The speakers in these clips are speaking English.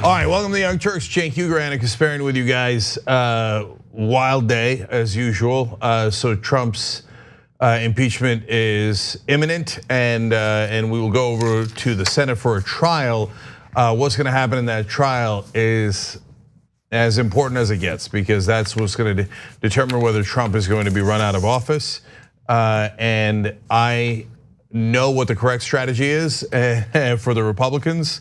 All right, welcome to the Young Turks. Cenk, Uygur, and Kasparian with you guys. Wild day as usual. So Trump's impeachment is imminent, and we will go over to the Senate for a trial. What's going to happen in that trial is as important as it gets, because that's what's going to determine whether Trump is going to be run out of office. And I know what the correct strategy is for the Republicans.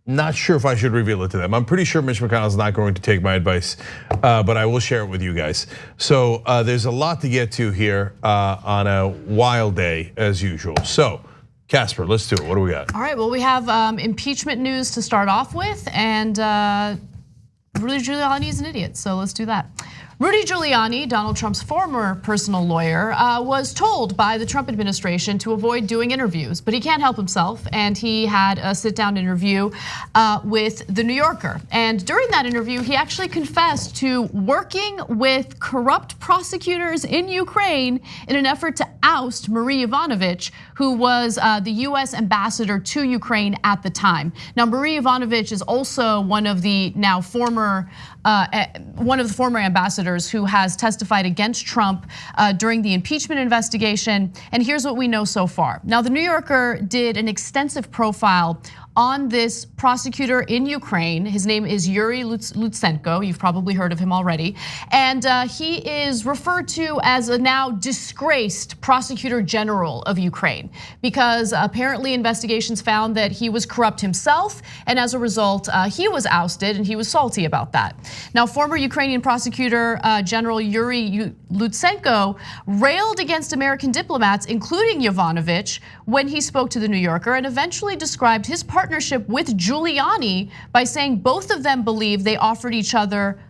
Not sure if I should reveal it to them. I'm pretty sure Mitch McConnell is not going to take my advice, but I will share it with you guys. So there's a lot to get to here on a wild day as usual. So Casper, let's do it. What do we got? All right, well, we have impeachment news to start off with, and Rudy Giuliani is an idiot, so let's do that. Rudy Giuliani, Donald Trump's former personal lawyer, was told by the Trump administration to avoid doing interviews, but he can't help himself, and he had a sit-down interview with The New Yorker. And during that interview, he actually confessed to working with corrupt prosecutors in Ukraine in an effort to oust Maria Yovanovitch, who was the US ambassador to Ukraine at the time. Now, Maria Yovanovitch is also one of the now former ambassadors who has testified against Trump during the impeachment investigation. And here's what we know so far. Now, The New Yorker did an extensive profile on this prosecutor in Ukraine. His name is Yuriy Lutsenko. You've probably heard of him already. And he is referred to as a now disgraced prosecutor general of Ukraine, because apparently investigations found that he was corrupt himself, and as a result, he was ousted, and he was salty about that. Now, former Ukrainian prosecutor general Yuriy Lutsenko railed against American diplomats, including Yovanovitch, when he spoke to The New Yorker, and eventually described his partnership with Giuliani by saying both of them believe they offered each other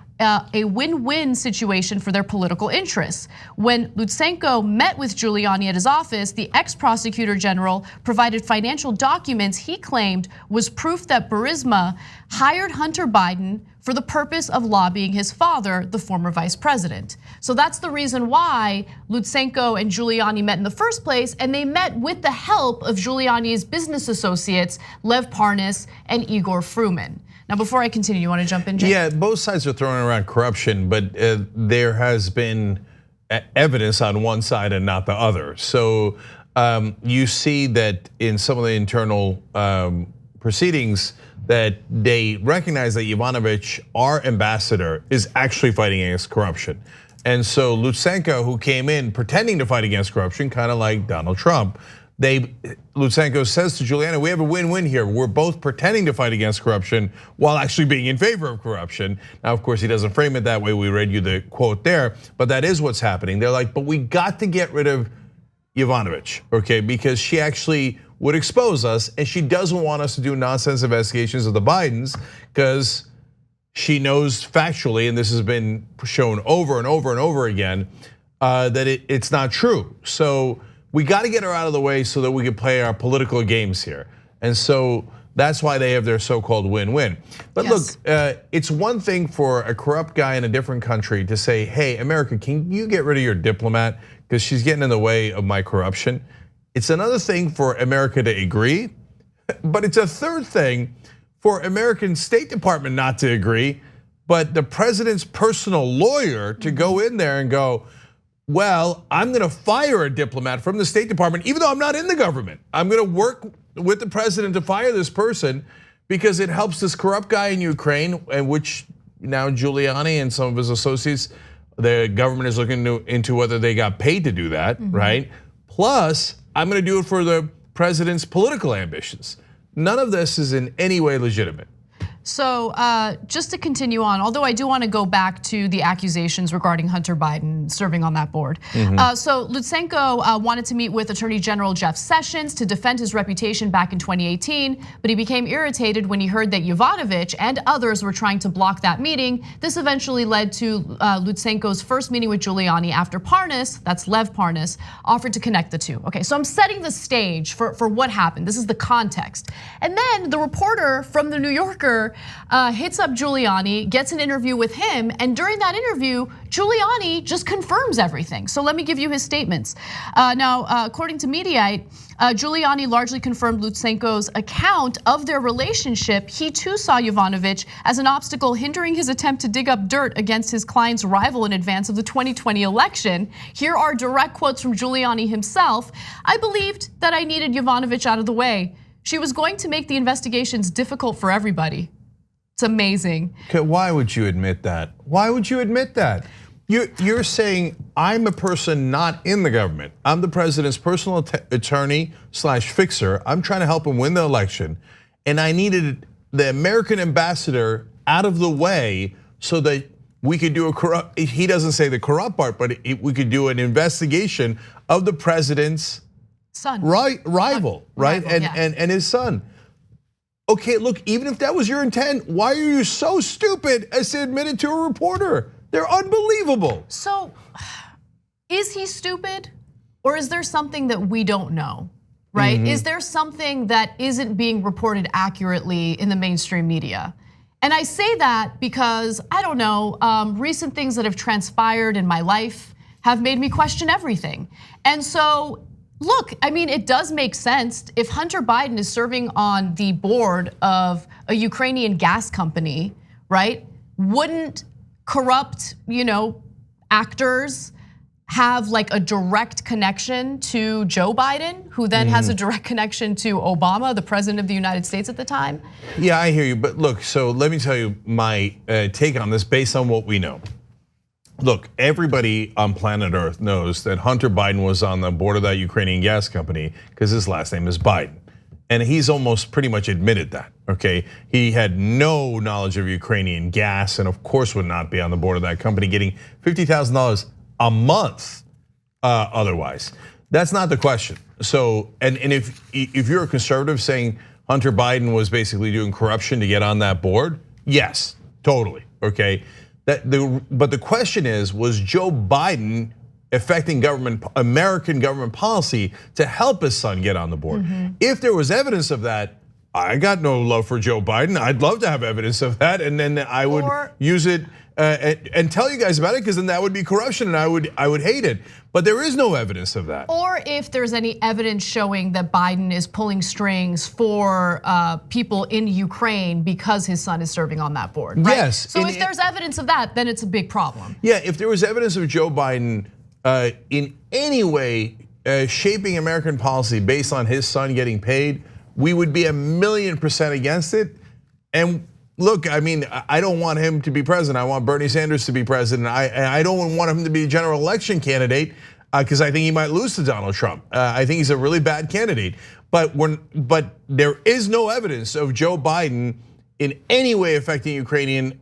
a win-win situation for their political interests. When Lutsenko met with Giuliani at his office, the ex-prosecutor general provided financial documents he claimed was proof that Burisma hired Hunter Biden for the purpose of lobbying his father, the former vice president. So that's the reason why Lutsenko and Giuliani met in the first place, and they met with the help of Giuliani's business associates, Lev Parnas and Igor Fruman. Now, before I continue, you want to jump in, Jay? Yeah, both sides are throwing around corruption, but there has been evidence on one side and not the other. So you see that in some of the internal proceedings that they recognize that Yovanovitch, our ambassador, is actually fighting against corruption. And so Lutsenko, who came in pretending to fight against corruption, kind of like Donald Trump, Lutsenko says to Giuliani, we have a win-win here. We're both pretending to fight against corruption while actually being in favor of corruption. Now, of course, he doesn't frame it that way. We read you the quote there, but that is what's happening. They're like, but we got to get rid of Yovanovitch, okay? Because she actually would expose us, and she doesn't want us to do nonsense investigations of the Bidens, because she knows factually, and this has been shown over and over and over again, that it's not true. So we got to get her out of the way so that we can play our political games here. And so that's why they have their so-called win-win. But yes, look, it's one thing for a corrupt guy in a different country to say, hey, America, can you get rid of your diplomat because she's getting in the way of my corruption? It's another thing for America to agree, but it's a third thing for American State Department not to agree, but the president's personal lawyer to go in there and go, well, I'm gonna fire a diplomat from the State Department, even though I'm not in the government. I'm gonna work with the president to fire this person because it helps this corrupt guy in Ukraine, and which now Giuliani and some of his associates, the government is looking into whether they got paid to do that, right? Plus, I'm gonna do it for the president's political ambitions. None of this is in any way legitimate. So just to continue on, although I do want to go back to the accusations regarding Hunter Biden serving on that board. So Lutsenko wanted to meet with Attorney General Jeff Sessions to defend his reputation back in 2018, but he became irritated when he heard that Yovanovitch and others were trying to block that meeting. This eventually led to Lutsenko's first meeting with Giuliani after Parnas, that's Lev Parnas, offered to connect the two. Okay, so I'm setting the stage for what happened. This is the context. And then the reporter from The New Yorker hits up Giuliani, gets an interview with him, and during that interview, Giuliani just confirms everything. So let me give you his statements. Now, according to Mediaite, Giuliani largely confirmed Lutsenko's account of their relationship. He too saw Yovanovitch as an obstacle hindering his attempt to dig up dirt against his client's rival in advance of the 2020 election. Here are direct quotes from Giuliani himself. "I believed that I needed Yovanovitch out of the way. She was going to make the investigations difficult for everybody." It's amazing. Okay, why would you admit that? Why would you admit that? You're saying I'm a person not in the government. I'm the president's personal attorney / fixer. I'm trying to help him win the election. And I needed the American ambassador out of the way so that we could do a corrupt, he doesn't say the corrupt part, but we could do an investigation of the president's son, rival, right? And his son. Okay, look, even if that was your intent, why are you so stupid as to admit it to a reporter? They're unbelievable. So, is he stupid, or is there something that we don't know, right? Is there something that isn't being reported accurately in the mainstream media? And I say that because, I don't know, recent things that have transpired in my life have made me question everything. And so, look, I mean, it does make sense if Hunter Biden is serving on the board of a Ukrainian gas company, right? Wouldn't corrupt, actors have like a direct connection to Joe Biden, who then has a direct connection to Obama, the president of the United States at the time? Yeah, I hear you, but look, so let me tell you my take on this based on what we know. Look, everybody on planet Earth knows that Hunter Biden was on the board of that Ukrainian gas company because his last name is Biden. And he's almost pretty much admitted that, okay? He had no knowledge of Ukrainian gas and of course would not be on the board of that company getting $50,000 a month otherwise. That's not the question. So, and if you're a conservative saying Hunter Biden was basically doing corruption to get on that board, yes, totally, okay? But the question is, was Joe Biden affecting American government policy to help his son get on the board? If there was evidence of that, I got no love for Joe Biden. I'd love to have evidence of that, and then I would use it and tell you guys about it, because then that would be corruption, and I would hate it. But there is no evidence of that. Or if there's any evidence showing that Biden is pulling strings for people in Ukraine because his son is serving on that board, right? Yes. So if there's evidence of that, then it's a big problem. Yeah, if there was evidence of Joe Biden in any way shaping American policy based on his son getting paid, we would be 1,000,000% against it. And look, I mean, I don't want him to be president. I want Bernie Sanders to be president. I don't want him to be a general election candidate because I think he might lose to Donald Trump. I think he's a really bad candidate. But there is no evidence of Joe Biden in any way affecting Ukrainian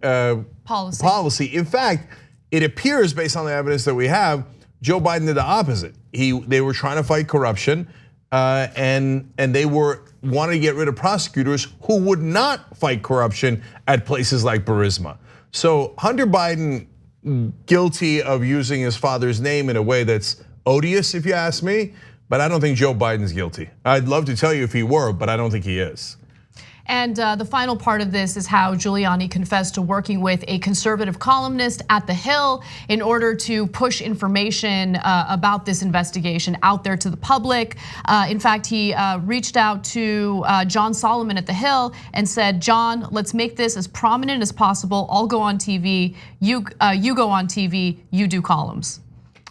policy. In fact, it appears based on the evidence that we have, Joe Biden did the opposite. They were trying to fight corruption, and they wanted to get rid of prosecutors who would not fight corruption at places like Burisma. So Hunter Biden, guilty of using his father's name in a way that's odious, if you ask me, but I don't think Joe Biden's guilty. I'd love to tell you if he were, but I don't think he is. And the final part of this is how Giuliani confessed to working with a conservative columnist at The Hill in order to push information about this investigation out there to the public. In fact, he reached out to John Solomon at The Hill and said, "John, let's make this as prominent as possible. I'll go on TV, you go on TV, you do columns."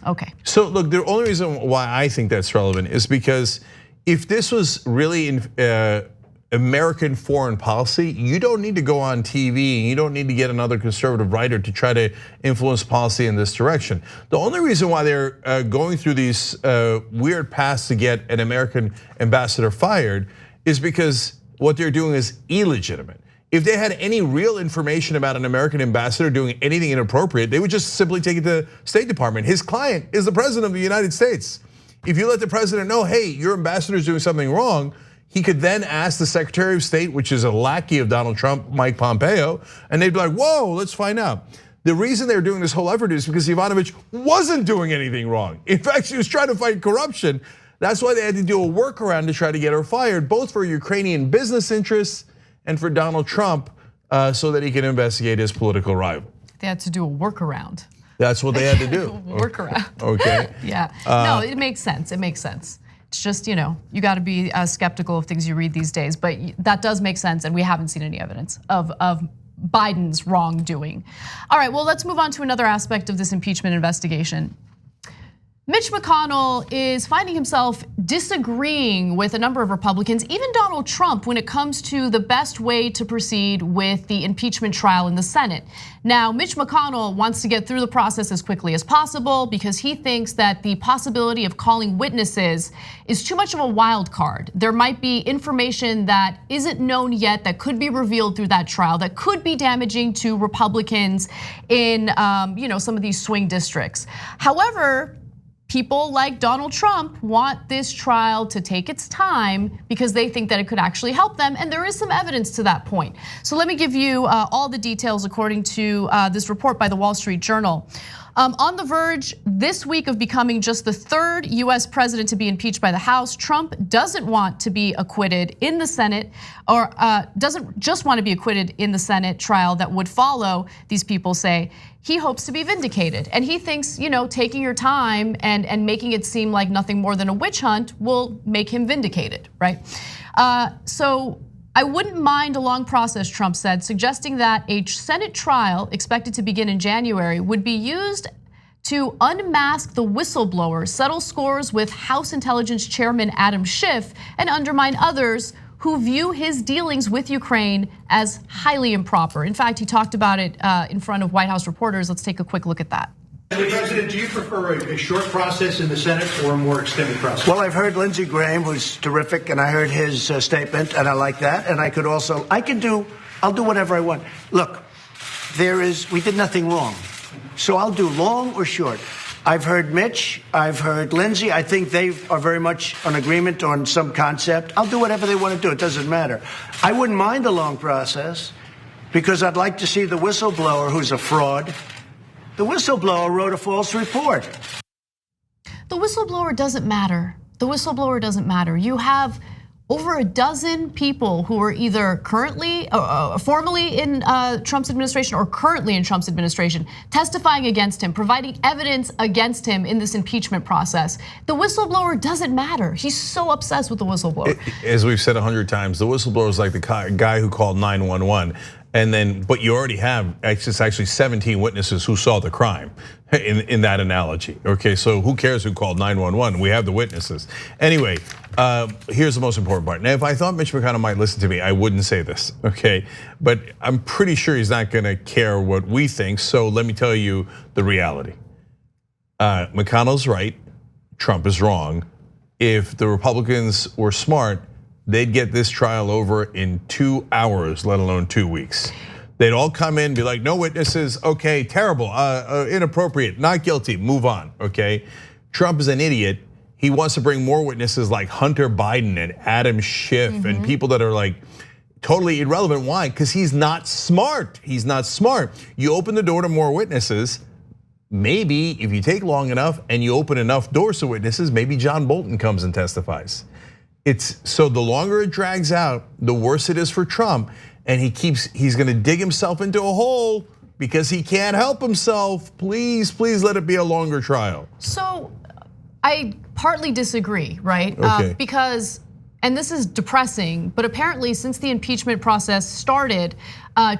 Okay. So look, the only reason why I think that's relevant is because if this was really in American foreign policy, you don't need to go on TV, and you don't need to get another conservative writer to try to influence policy in this direction. The only reason why they're going through these weird paths to get an American ambassador fired is because what they're doing is illegitimate. If they had any real information about an American ambassador doing anything inappropriate, they would just simply take it to the State Department. His client is the president of the United States. If you let the president know, hey, your ambassador is doing something wrong, he could then ask the Secretary of State, which is a lackey of Donald Trump, Mike Pompeo, and they'd be like, whoa, let's find out. The reason they're doing this whole effort is because Yovanovitch wasn't doing anything wrong. In fact, she was trying to fight corruption. That's why they had to do a workaround to try to get her fired, both for Ukrainian business interests and for Donald Trump so that he can investigate his political rival. They had to do a workaround. That's what they had to do. Workaround. Okay. Yeah. No, it makes sense. It makes sense. It's just, you got to be skeptical of things you read these days, but that does make sense, and we haven't seen any evidence of Biden's wrongdoing. All right, well, let's move on to another aspect of this impeachment investigation. Mitch McConnell is finding himself disagreeing with a number of Republicans, even Donald Trump, when it comes to the best way to proceed with the impeachment trial in the Senate. Now, Mitch McConnell wants to get through the process as quickly as possible because he thinks that the possibility of calling witnesses is too much of a wild card. There might be information that isn't known yet that could be revealed through that trial that could be damaging to Republicans in some of these swing districts. However, people like Donald Trump want this trial to take its time because they think that it could actually help them, and there is some evidence to that point. So let me give you all the details according to this report by the Wall Street Journal. On the verge this week of becoming just the third US president to be impeached by the House, Trump doesn't want to be acquitted in the Senate, or doesn't just want to be acquitted in the Senate trial that would follow, these people say. He hopes to be vindicated, and he thinks, taking your time and making it seem like nothing more than a witch hunt will make him vindicated, right? So I wouldn't mind a long process, Trump said, suggesting that a Senate trial expected to begin in January would be used to unmask the whistleblower, settle scores with House Intelligence Chairman Adam Schiff, and undermine others who view his dealings with Ukraine as highly improper. In fact, he talked about it in front of White House reporters. Let's take a quick look at that. Mr. President, do you prefer a short process in the Senate or a more extended process? Well, I've heard Lindsey Graham, who's terrific, and I heard his statement, and I like that. And I'll do whatever I want. Look, we did nothing wrong. So I'll do long or short. I've heard Mitch, I've heard Lindsey. I think they are very much on agreement on some concept. I'll do whatever they want to do. It doesn't matter. I wouldn't mind a long process because I'd like to see the whistleblower, who's a fraud. The whistleblower wrote a false report. The whistleblower doesn't matter. The whistleblower doesn't matter. You have over a dozen people who are either currently, formerly in Trump's administration or currently in Trump's administration testifying against him, providing evidence against him in this impeachment process. The whistleblower doesn't matter. He's so obsessed with the whistleblower. As we've said 100 times, the whistleblower is like the guy who called 911. But you already have actually 17 witnesses who saw the crime in that analogy. Okay, so who cares who called 911? We have the witnesses. Anyway, here's the most important part. Now, if I thought Mitch McConnell might listen to me, I wouldn't say this, okay? But I'm pretty sure he's not gonna care what we think, so let me tell you the reality. McConnell's right, Trump is wrong. If the Republicans were smart, they'd get this trial over in 2 hours, let alone 2 weeks. They'd all come in, be like, no witnesses, okay, terrible, inappropriate, not guilty, move on, okay? Trump is an idiot. He wants to bring more witnesses like Hunter Biden and Adam Schiff and people that are like totally irrelevant. Why? Because he's not smart. He's not smart. You open the door to more witnesses. Maybe if you take long enough and you open enough doors to witnesses, maybe John Bolton comes and testifies. So the longer it drags out, the worse it is for Trump. And he's gonna dig himself into a hole because he can't help himself. Please let it be a longer trial. So I partly disagree, right? Okay. Because, and this is depressing, but apparently since the impeachment process started,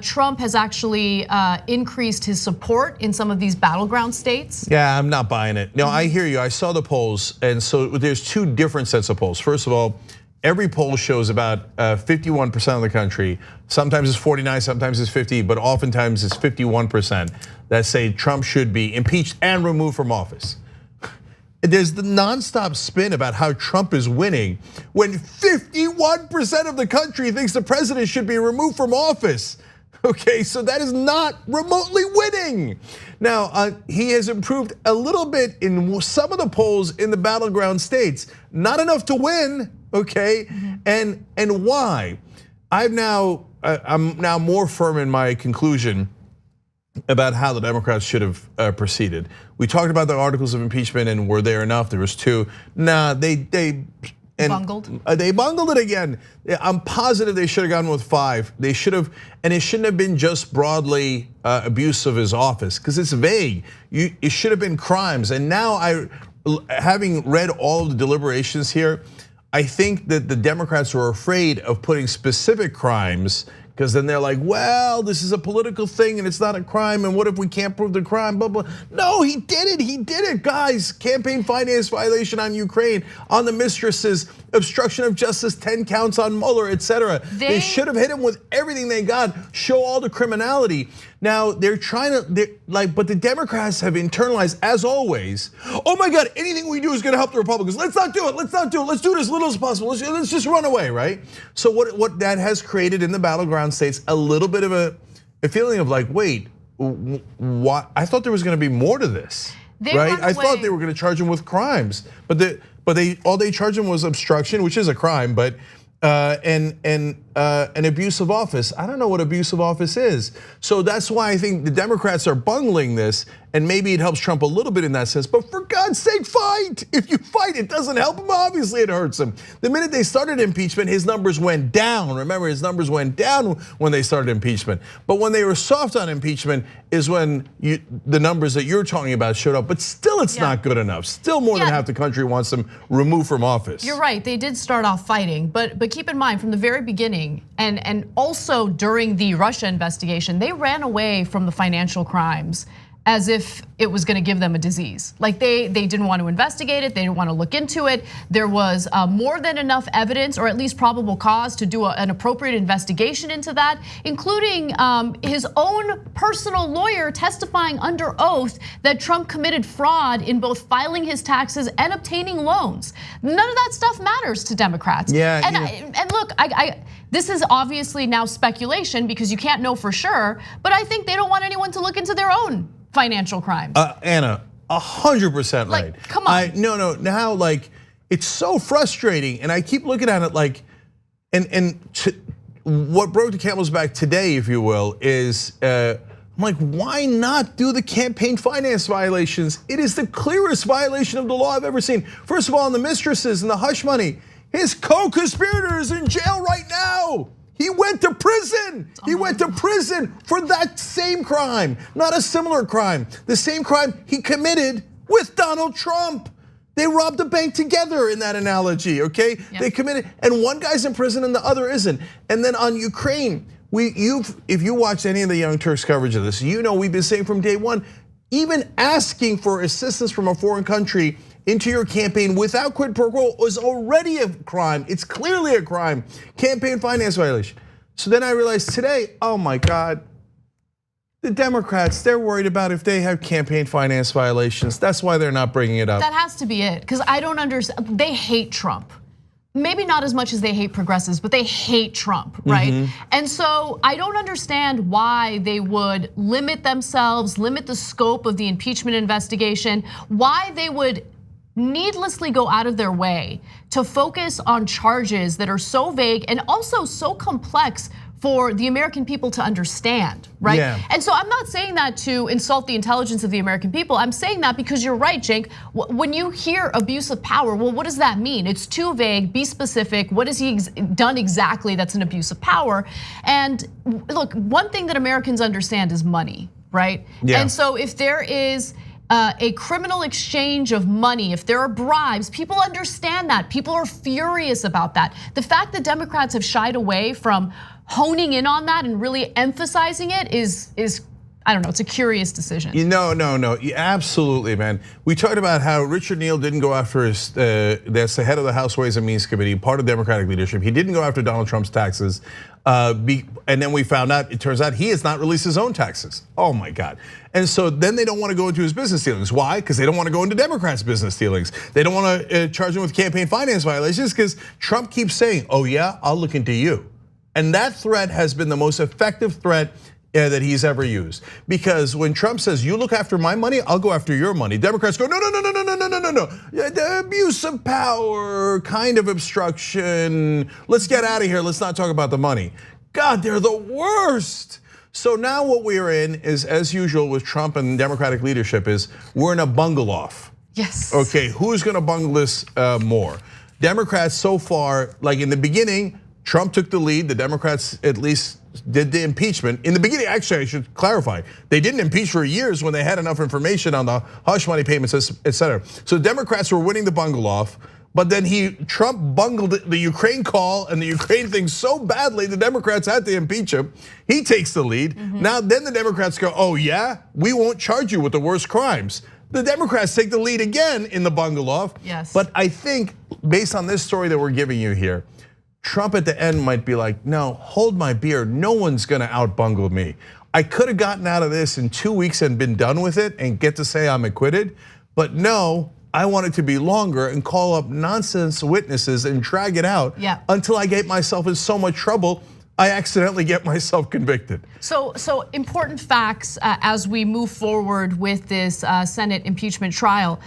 Trump has actually increased his support in some of these battleground states. Yeah, I'm not buying it. No, I hear you. I saw the polls, and so there's two different sets of polls. First of all, every poll shows about 51% of the country. Sometimes it's 49, sometimes it's 50, but oftentimes it's 51% that say Trump should be impeached and removed from office. There's the nonstop spin about how Trump is winning when 51% of the country thinks the president should be removed from office. Okay, so that is not remotely winning. Now, he has improved a little bit in some of the polls in the battleground states, not enough to win, okay? And why? I'm now more firm in my conclusion about how the Democrats should have proceeded. We talked about the articles of impeachment and were there enough? There was 2. Nah, they And bungled. They bungled it again. I'm positive they should have gone with 5. They should have, and it shouldn't have been just broadly abuse of his office because it's vague. It should have been crimes. And now having read all of the deliberations here, I think that the Democrats were afraid of putting specific crimes because then they're like, well, this is a political thing and it's not a crime, and what if we can't prove the crime, blah, blah. No, he did it, guys. Campaign finance violation on Ukraine, on the mistresses, obstruction of justice, 10 counts on Mueller, etc. They should have hit him with everything they got, show all the criminality. Now, they're trying to, but the Democrats have internalized, as always, oh my God, anything we do is gonna help the Republicans. Let's not do it, let's do it as little as possible. Let's just run away, right? So what that has created in the battleground states, a little bit of a feeling of like, wait, what? I thought there was gonna be more to this, right? I thought they were gonna charge him with crimes, but all they charged him was obstruction, which is a crime, but and an abuse of office. I don't know what abuse of office is. So that's why I think the Democrats are bungling this, and maybe it helps Trump a little bit in that sense, but for God's sake, fight. If you fight, it doesn't help him, obviously it hurts him. The minute they started impeachment, his numbers went down. Remember, his numbers went down when they started impeachment. But when they were soft on impeachment is when the numbers that you're talking about showed up, but still it's not good enough. Still more than half the country wants them removed from office. You're right, they did start off fighting, but keep in mind from the very beginning, and also during the Russia investigation, they ran away from the financial crimes as if it was gonna give them a disease. Like they didn't want to investigate it, they didn't want to look into it. There was more than enough evidence, or at least probable cause, to do an appropriate investigation into that, including his own personal lawyer testifying under oath that Trump committed fraud in both filing his taxes and obtaining loans. None of that stuff matters to Democrats. And look, this is obviously now speculation because you can't know for sure, but I think they don't want anyone to look into their own financial crimes. Anna, 100% right. Like, come on. No, now like, it's so frustrating, and I keep looking at it like, what broke the camel's back today, if you will, is, I'm like, why not do the campaign finance violations? It is the clearest violation of the law I've ever seen. First of all, on the mistresses and the hush money, his co-conspirator is in jail right now. He went to prison. He went to prison for that same crime, not a similar crime. The same crime he committed with Donald Trump. They robbed a bank together in that analogy, okay? Yep. They committed, and one guy's in prison and the other isn't. And then on Ukraine, if you watched any of the Young Turks coverage of this, you know we've been saying from day one, even asking for assistance from a foreign country into your campaign without quid pro quo was already a crime. It's clearly a crime, campaign finance violation. So then I realized today, oh my God, the Democrats, they're worried about if they have campaign finance violations. That's why they're not bringing it up. That has to be it, because I don't understand, they hate Trump. Maybe not as much as they hate progressives, but they hate Trump, right? And so I don't understand why they would limit themselves, limit the scope of the impeachment investigation, why they would needlessly go out of their way to focus on charges that are so vague and also so complex for the American people to understand, right? And so I'm not saying that to insult the intelligence of the American people. I'm saying that because you're right, Cenk. When you hear abuse of power, well, what does that mean? It's too vague, be specific. What has he done exactly that's an abuse of power? And look, one thing that Americans understand is money, right? And so if there is a criminal exchange of money, if there are bribes, people understand that. People are furious about that. The fact that Democrats have shied away from honing in on that and really emphasizing it is I don't know, it's a curious decision. No, absolutely, man. We talked about how Richard Neal didn't go after that's the head of the House Ways and Means Committee, part of Democratic leadership. He didn't go after Donald Trump's taxes. And then we found out, it turns out he has not released his own taxes. Oh my God. And so then they don't want to go into his business dealings. Why? Because they don't want to go into Democrats' business dealings. They don't want to charge him with campaign finance violations because Trump keeps saying, oh yeah, I'll look into you. And that threat has been the most effective threat that he's ever used. Because when Trump says, you look after my money, I'll go after your money. Democrats go, no. The abuse of power, kind of obstruction. Let's get out of here, let's not talk about the money. God, they're the worst. So now what we're in is, as usual with Trump and Democratic leadership, is we're in a bungle off. Yes. Okay, who's gonna bungle this more? Democrats so far, like in the beginning, Trump took the lead. The Democrats at least did the impeachment. In the beginning, actually, I should clarify, they didn't impeach for years when they had enough information on the hush money payments, et cetera. So Democrats were winning the bungle off, but then Trump bungled the Ukraine call and the Ukraine thing so badly, the Democrats had to impeach him. He takes the lead. Now, then the Democrats go, oh yeah, we won't charge you with the worst crimes. The Democrats take the lead again in the bungle off. Yes. But I think based on this story that we're giving you here, Trump at the end might be like, no, hold my beer. No one's gonna outbungle me. I could have gotten out of this in 2 weeks and been done with it and get to say I'm acquitted. But no, I want it to be longer and call up nonsense witnesses and drag it out until I get myself in so much trouble, I accidentally get myself convicted. So important facts as we move forward with this Senate impeachment trial.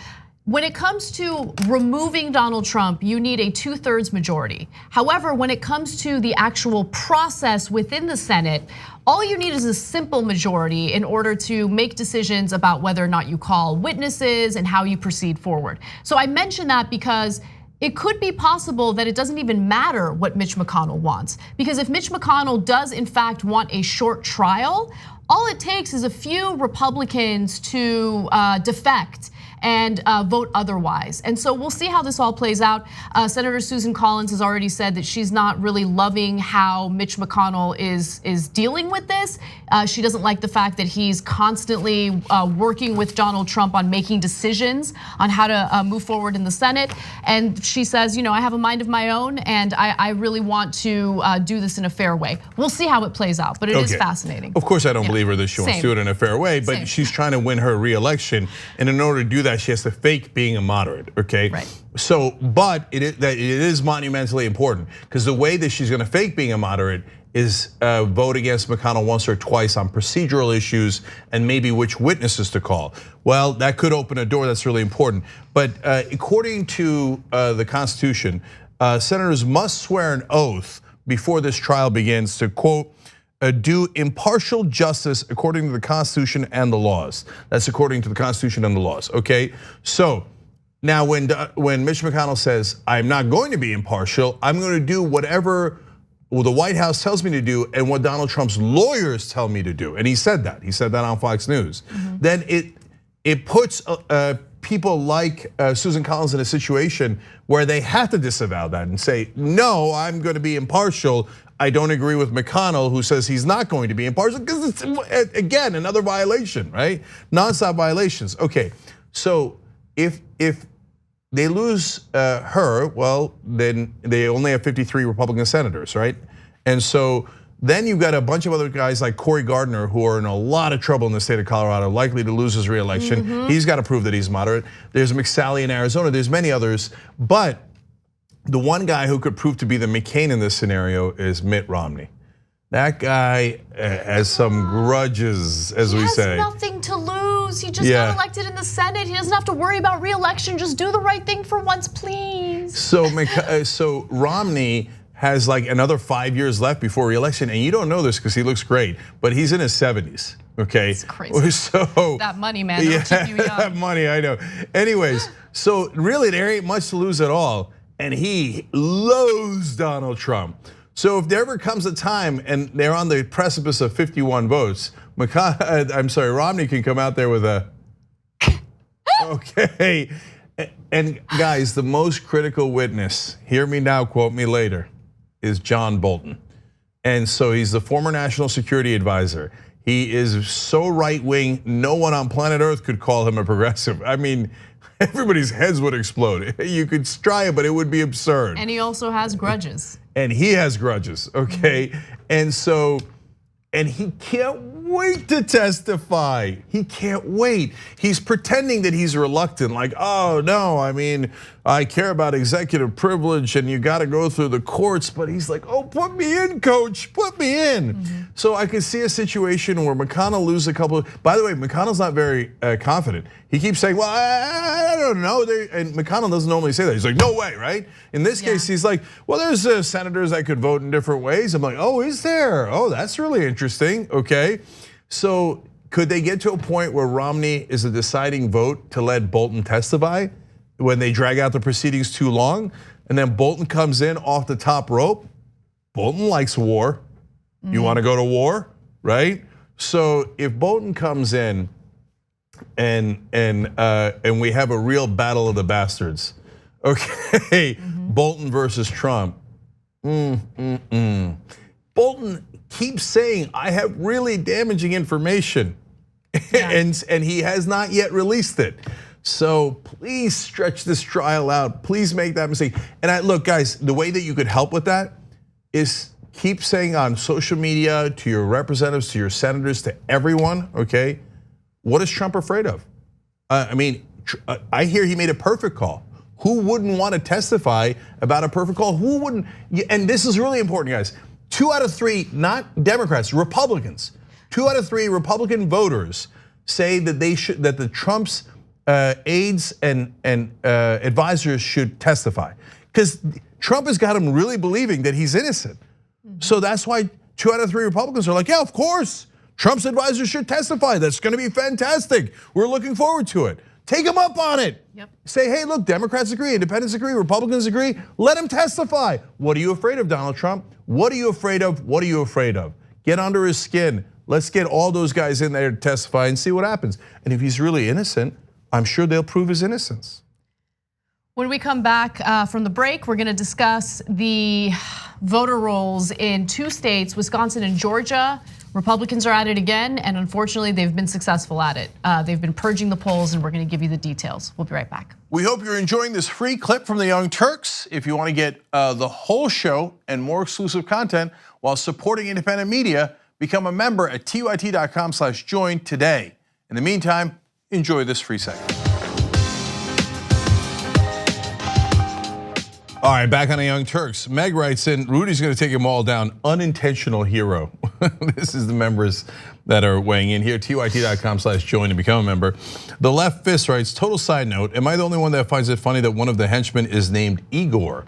When it comes to removing Donald Trump, you need a 2/3 majority. However, when it comes to the actual process within the Senate, all you need is a simple majority in order to make decisions about whether or not you call witnesses and how you proceed forward. So I mention that because it could be possible that it doesn't even matter what Mitch McConnell wants. Because if Mitch McConnell does in fact want a short trial, all it takes is a few Republicans to defect and vote otherwise. And so we'll see how this all plays out. Senator Susan Collins has already said that she's not really loving how Mitch McConnell is dealing with this. She doesn't like the fact that he's constantly working with Donald Trump on making decisions on how to move forward in the Senate. And she says, I have a mind of my own and I really want to do this in a fair way. We'll see how it plays out, but it is fascinating. Of course, I don't believe her that she wants to do it in a fair way, but she's trying to win her re-election. And in order to do that, she has to fake being a moderate, okay? Right. So, but it is monumentally important because the way that she's gonna fake being a moderate is vote against McConnell once or twice on procedural issues and maybe which witnesses to call. Well, that could open a door that's really important. But according to the Constitution, senators must swear an oath before this trial begins to, quote, do impartial justice according to the Constitution and the laws. That's according to the Constitution and the laws, okay? So now when Mitch McConnell says, I'm not going to be impartial, I'm going to do whatever the White House tells me to do and what Donald Trump's lawyers tell me to do. And he said that on Fox News. Then it puts people like Susan Collins in a situation where they have to disavow that and say, no, I'm going to be impartial. I don't agree with McConnell, who says he's not going to be impartial, because it's, again, another violation, right? Nonstop violations. Okay, so if they lose her, well, then they only have 53 Republican senators, right? And so then you've got a bunch of other guys like Cory Gardner who are in a lot of trouble in the state of Colorado, likely to lose his re-election. He's got to prove that he's moderate. There's McSally in Arizona, there's many others, but the one guy who could prove to be the McCain in this scenario is Mitt Romney. That guy has some grudges, as we say. He has nothing to lose. He just got elected in the Senate. He doesn't have to worry about re-election. Just do the right thing for once, please. So Romney has like another 5 years left before re-election, and you don't know this because he looks great, but he's in his 70s. Okay, it's crazy. So that money, man, it'll keep you young. That money, I know. Anyways, so really there ain't much to lose at all. And he loathes Donald Trump. So if there ever comes a time and they're on the precipice of 51 votes, Romney can come out there with a, okay. And guys, the most critical witness, hear me now, quote me later, is John Bolton. And so he's the former national security advisor. He is so right-wing, no one on planet Earth could call him a progressive. I mean, everybody's heads would explode. You could try it, but it would be absurd. And he also has grudges. And he has grudges, okay? And so, and he can't wait to testify. He can't wait. He's pretending that he's reluctant, like, oh no, I mean, I care about executive privilege and you gotta go through the courts, but he's like, oh, put me in, coach, put me in. So I could see a situation where McConnell loses a couple by the way, McConnell's not very confident. He keeps saying, well, I don't know. And McConnell doesn't normally say that. He's like, no way, right? In this case, he's like, well, there's senators that could vote in different ways. I'm like, oh, is there? Oh, that's really interesting, okay. So could they get to a point where Romney is a deciding vote to let Bolton testify when they drag out the proceedings too long? and then Bolton comes in off the top rope. Bolton likes war. You want to go to war, right? So if Bolton comes in and we have a real battle of the bastards, okay, Bolton versus Trump. Bolton keeps saying, I have really damaging information, and he has not yet released it. So please stretch this trial out. Please make that mistake. And look, guys, the way that you could help with that is keep saying on social media, to your representatives, to your senators, to everyone, okay, what is Trump afraid of? I mean, I hear he made a perfect call. Who wouldn't want to testify about a perfect call? Who wouldn't? And this is really important, guys. 2 out of 3, not Democrats, Republicans. 2 out of 3 Republican voters say that that the Trump's aides and advisors should testify, because Trump has got them really believing that he's innocent. So that's why 2 out of 3 Republicans are like, yeah, of course, Trump's advisors should testify. That's going to be fantastic. We're looking forward to it. Take him up on it. Yep. Say, hey, look, Democrats agree, independents agree, Republicans agree. Let him testify. What are you afraid of, Donald Trump? What are you afraid of? What are you afraid of? Get under his skin. Let's get all those guys in there to testify and see what happens. And if he's really innocent, I'm sure they'll prove his innocence. When we come back from the break, we're going to discuss the voter rolls in 2 states, Wisconsin and Georgia. Republicans are at it again, and unfortunately, they've been successful at it. They've been purging the polls, and we're going to give you the details. We'll be right back. We hope you're enjoying this free clip from the Young Turks. If you want to get the whole show and more exclusive content while supporting independent media, become a member at tyt.com/join today. In the meantime, enjoy this free segment. All right, back on the Young Turks. Meg writes in, Rudy's going to take them all down. Unintentional hero. This is the members that are weighing in here. tyt.com/join to become a member. The Left Fist writes, total side note, am I the only one that finds it funny that one of the henchmen is named Igor?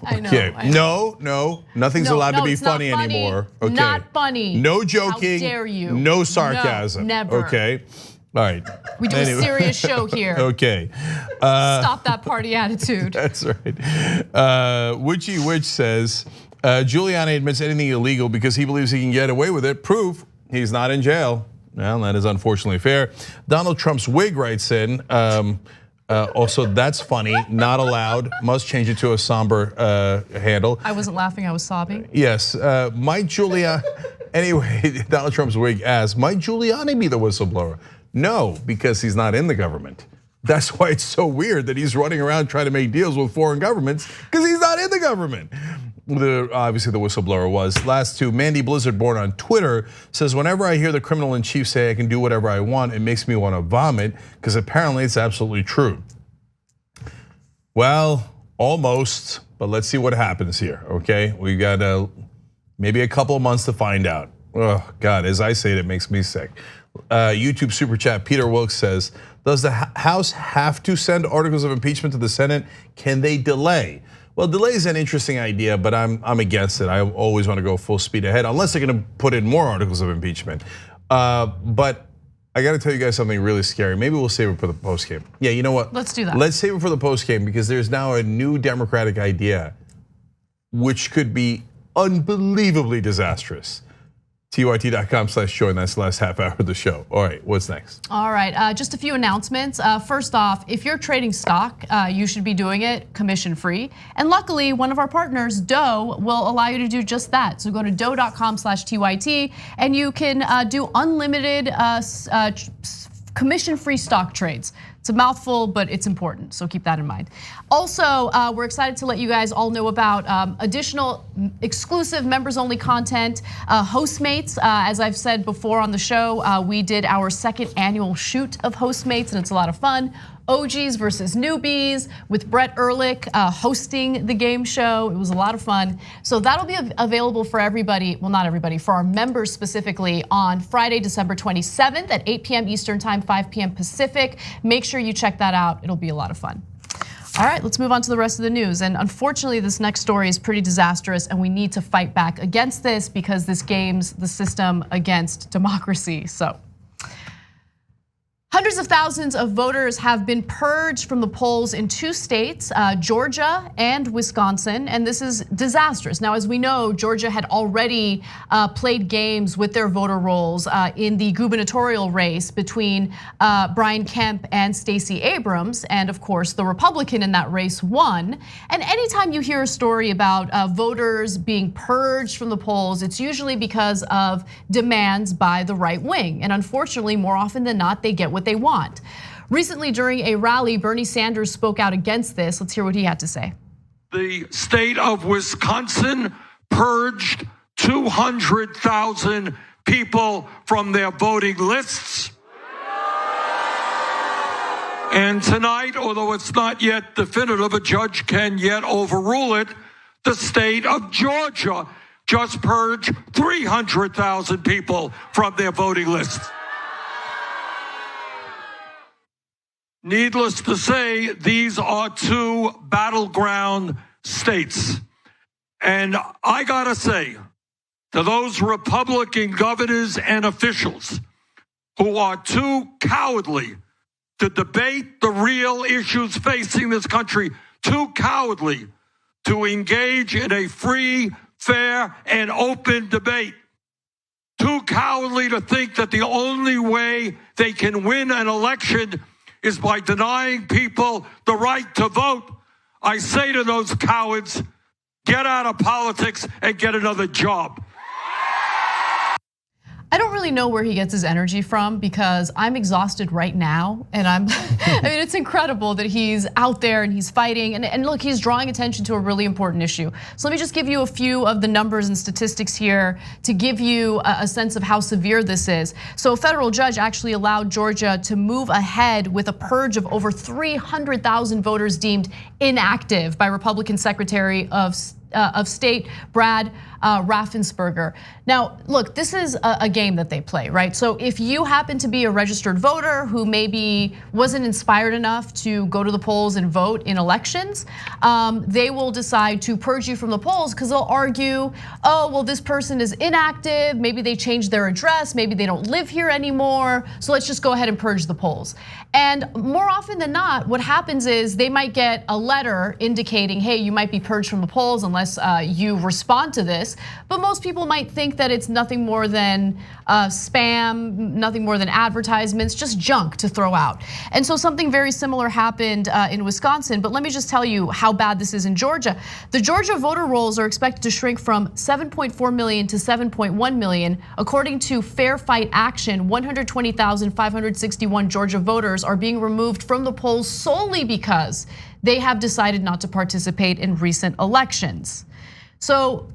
I know. Okay. I know. No, nothing's allowed to be funny anymore. Okay. Not funny. No joking. How dare you? No sarcasm. No, never. Okay. All right. We do a serious show here. Okay. Stop that party attitude. That's right. Witchy Witch says, Giuliani admits anything illegal because he believes he can get away with it. Proof, he's not in jail. Well, that is unfortunately fair. Donald Trump's wig writes in, also that's funny, not allowed, must change it to a somber handle. I wasn't laughing, I was sobbing. Yes, might Giuliani, anyway, Donald Trump's wig asks, might Giuliani be the whistleblower? No, because he's not in the government. That's why it's so weird that he's running around trying to make deals with foreign governments, because he's not in the government. Obviously the whistleblower was. Last 2, Mandy Blizzard born on Twitter says, whenever I hear the criminal in chief say I can do whatever I want, it makes me want to vomit, because apparently it's absolutely true. Well, almost, but let's see what happens here, okay? We got maybe a couple of months to find out. Oh God, as I say it makes me sick. YouTube super chat, Peter Wilkes says, does the House have to send articles of impeachment to the Senate? Can they delay? Well, delay is an interesting idea, but I'm against it. I always want to go full speed ahead, unless they're going to put in more articles of impeachment. But I got to tell you guys something really scary. Maybe we'll save it for the post game. Yeah, you know what? Let's do that. Let's save it for the post game, because there's now a new Democratic idea, which could be unbelievably disastrous. tyt.com/join, that's the last half hour of the show. All right, what's next? All right, just a few announcements. First off, if you're trading stock, you should be doing it commission free. And luckily, one of our partners, Doe, will allow you to do just that. So go to doe.com/tyt and you can do unlimited commission-free stock trades. It's a mouthful, but it's important, so keep that in mind. Also, we're excited to let you guys all know about additional exclusive members-only content. Hostmates, as I've said before on the show, we did our 2nd annual shoot of Hostmates, and it's a lot of fun. OGs versus newbies with Brett Ehrlich hosting the game show. It was a lot of fun. So that'll be available for everybody, well, not everybody, for our members specifically on Friday, December 27th at 8 p.m. Eastern time, 5 p.m. Pacific. Make sure you check that out. It'll be a lot of fun. All right, let's move on to the rest of the news. And unfortunately, this next story is pretty disastrous, and we need to fight back against this because this games the system against democracy. So Hundreds of thousands of voters have been purged from the polls in 2 states, Georgia and Wisconsin, and this is disastrous. Now, as we know, Georgia had already played games with their voter rolls in the gubernatorial race between Brian Kemp and Stacey Abrams, and of course, the Republican in that race won. And anytime you hear a story about voters being purged from the polls, it's usually because of demands by the right wing, and unfortunately, more often than not, they get what they want. Recently, during a rally, Bernie Sanders spoke out against this. Let's hear what he had to say. The state of Wisconsin purged 200,000 people from their voting lists. And tonight, although it's not yet definitive, a judge can yet overrule it, the state of Georgia just purged 300,000 people from their voting lists. Needless to say, these are 2 battleground states. And I gotta say, to those Republican governors and officials who are too cowardly to debate the real issues facing this country, too cowardly to engage in a free, fair, and open debate, too cowardly to think that the only way they can win an election is by denying people the right to vote. I say to those cowards, get out of politics and get another job. I don't really know where he gets his energy from because I'm exhausted right now, and I mean, it's incredible that he's out there and he's fighting, and look, he's drawing attention to a really important issue. So let me just give you a few of the numbers and statistics here to give you a sense of how severe this is. So a federal judge actually allowed Georgia to move ahead with a purge of over 300,000 voters deemed inactive by Republican Secretary of State Brad Raffensperger. Now, look, this is a game that they play, right? So if you happen to be a registered voter who maybe wasn't inspired enough to go to the polls and vote in elections, they will decide to purge you from the polls because they'll argue, oh, well, this person is inactive, maybe they changed their address, maybe they don't live here anymore, so let's just go ahead and purge the polls. And more often than not, what happens is they might get a letter indicating, hey, you might be purged from the polls unless you respond to this. But most people might think that it's nothing more than spam, nothing more than advertisements, just junk to throw out. And so something very similar happened in Wisconsin, but let me just tell you how bad this is in Georgia. The Georgia voter rolls are expected to shrink from 7.4 million to 7.1 million. According to Fair Fight Action, 120,561 Georgia voters are being removed from the polls solely because they have decided not to participate in recent elections. So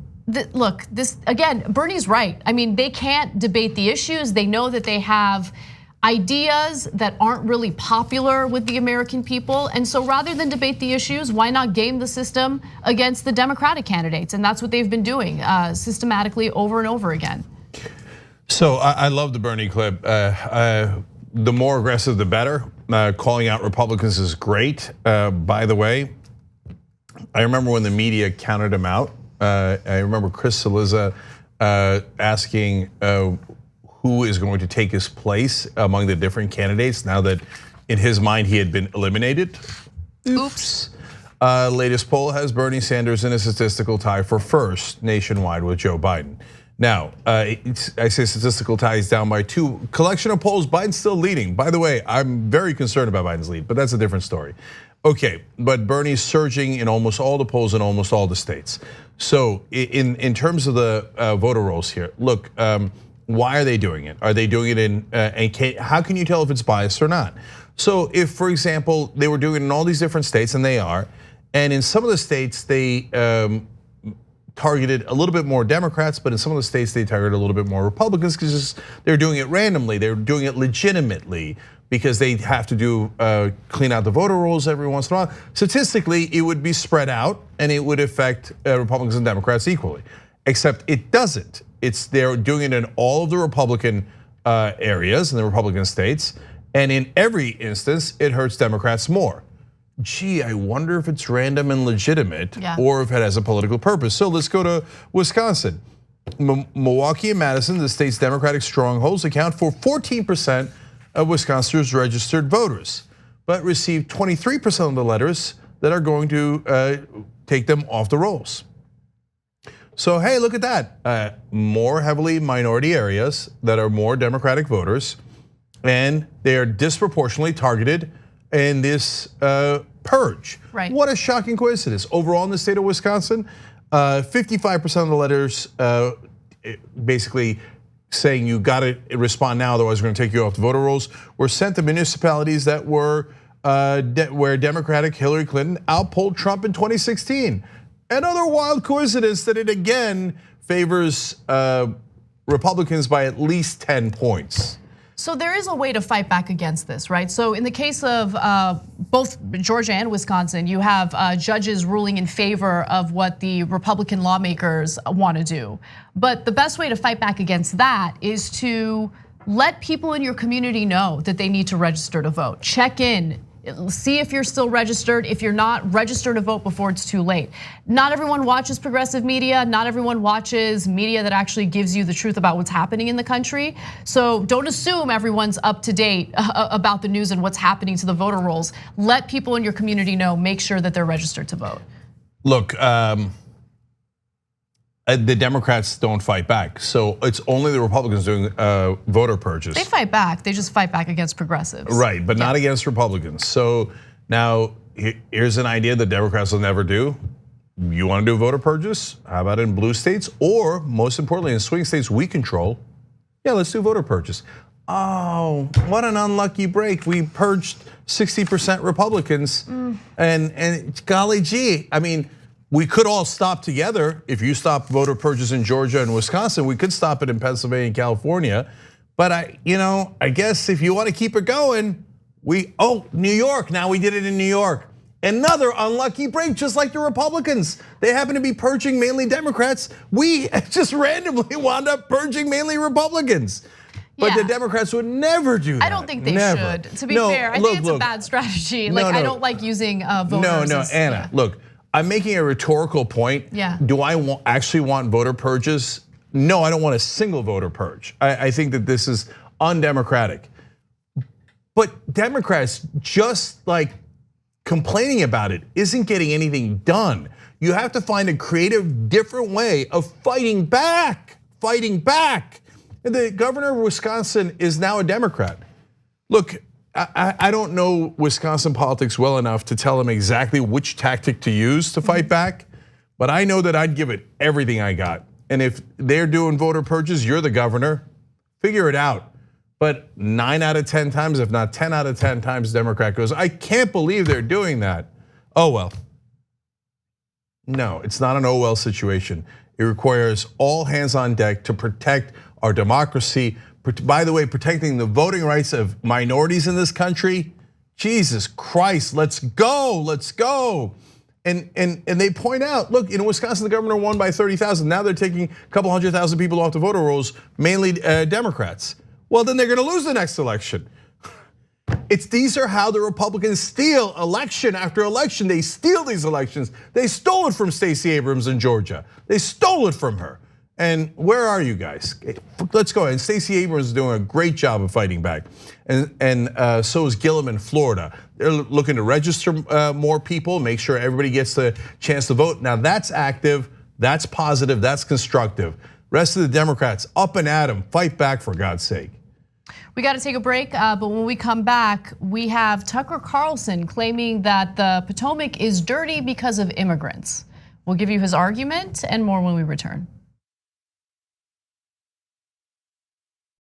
look, this again, Bernie's right. I mean, they can't debate the issues. They know that they have ideas that aren't really popular with the American people. And so rather than debate the issues, why not game the system against the Democratic candidates? And that's what they've been doing systematically over and over again. So I love the Bernie clip. The more aggressive, the better. Calling out Republicans is great. By the way, I remember when the media counted him out. I remember Chris Cillizza asking who is going to take his place among the different candidates now that in his mind he had been eliminated. Oops. Latest poll has Bernie Sanders in a statistical tie for first nationwide with Joe Biden. Now, I say statistical ties down by 2. Collection of polls, Biden's still leading. By the way, I'm very concerned about Biden's lead, but that's a different story. Okay, but Bernie's surging in almost all the polls in almost all the states. So in terms of the voter rolls here, look, why are they doing it? Are they doing it in, and how can you tell if it's biased or not? So if, for example, they were doing it in all these different states, and they are, and in some of the states they targeted a little bit more Democrats, but in some of the states they targeted a little bit more Republicans because they're doing it randomly, they're doing it legitimately because they have to do clean out the voter rolls every once in a while. Statistically, it would be spread out and it would affect Republicans and Democrats equally, except it doesn't. They're doing it in all of the Republican areas in the Republican states, and in every instance, it hurts Democrats more. Gee, I wonder if it's random and legitimate or if it has a political purpose. So let's go to Wisconsin. Milwaukee and Madison, the state's Democratic strongholds, account for 14% of Wisconsin's registered voters, but received 23% of the letters that are going to take them off the rolls. So hey, look at that. More heavily minority areas that are more Democratic voters, and they are disproportionately targeted in this purge. Right. What a shocking coincidence. Overall in the state of Wisconsin, 55% of the letters basically saying you gotta respond now, otherwise we're gonna take you off the voter rolls, were sent to municipalities that were where Democratic Hillary Clinton outpolled Trump in 2016. Another wild coincidence that it again favors Republicans by at least 10 points. So there is a way to fight back against this, right? So in the case of both Georgia and Wisconsin, you have judges ruling in favor of what the Republican lawmakers want to do. But the best way to fight back against that is to let people in your community know that they need to register to vote. Check in. See if you're still registered. If you're not, register to vote before it's too late. Not everyone watches progressive media. Not everyone watches media that actually gives you the truth about what's happening in the country. So don't assume everyone's up to date about the news and what's happening to the voter rolls. Let people in your community know, make sure that they're registered to vote. Look, the Democrats don't fight back. So it's only the Republicans doing voter purges. They fight back, they just fight back against progressives. Right, but not against Republicans. So now here's an idea that Democrats will never do. You wanna do voter purges? How about in blue states? Or most importantly, in swing states we control, yeah, let's do voter purges. Oh, what an unlucky break. We purged 60% Republicans and golly gee, I mean, we could all stop together. If you stop voter purges in Georgia and Wisconsin, we could stop it in Pennsylvania and California. But I guess if you want to keep it going, New York, now we did it in New York. Another unlucky break, just like the Republicans. They happen to be purging mainly Democrats. We just randomly wound up purging mainly Republicans. But the Democrats would never do that. I don't think they should. To be fair, I think it's a bad strategy. I don't like using voters. No, Anna, look. I'm making a rhetorical point. Yeah. Do I actually want voter purges? No, I don't want a single voter purge. I think that this is undemocratic. But Democrats just like complaining about it isn't getting anything done. You have to find a creative, different way of fighting back. And the governor of Wisconsin is now a Democrat. Look, I don't know Wisconsin politics well enough to tell him exactly which tactic to use to fight back, but I know that I'd give it everything I got. And if they're doing voter purges, you're the governor, figure it out. But 9 out of 10 times, if not 10 out of 10 times, Democrat goes, I can't believe they're doing that. Oh well. No, it's not an oh well situation. It requires all hands on deck to protect our democracy. By the way, protecting the voting rights of minorities in this country, Jesus Christ, let's go. And they point out, look, in Wisconsin, the governor won by 30,000. Now they're taking a couple 100,000 people off the voter rolls, mainly Democrats. Well, then they're gonna lose the next election. These are how the Republicans steal election after election. They steal these elections. They stole it from Stacey Abrams in Georgia. They stole it from her. And where are you guys? Let's go. And Stacey Abrams is doing a great job of fighting back. And so is Gillum in Florida. They're looking to register more people, make sure everybody gets the chance to vote. Now that's active, that's positive, that's constructive. Rest of the Democrats, up and at them, fight back for God's sake. We got to take a break, but when we come back, we have Tucker Carlson claiming that the Potomac is dirty because of immigrants. We'll give you his argument and more when we return.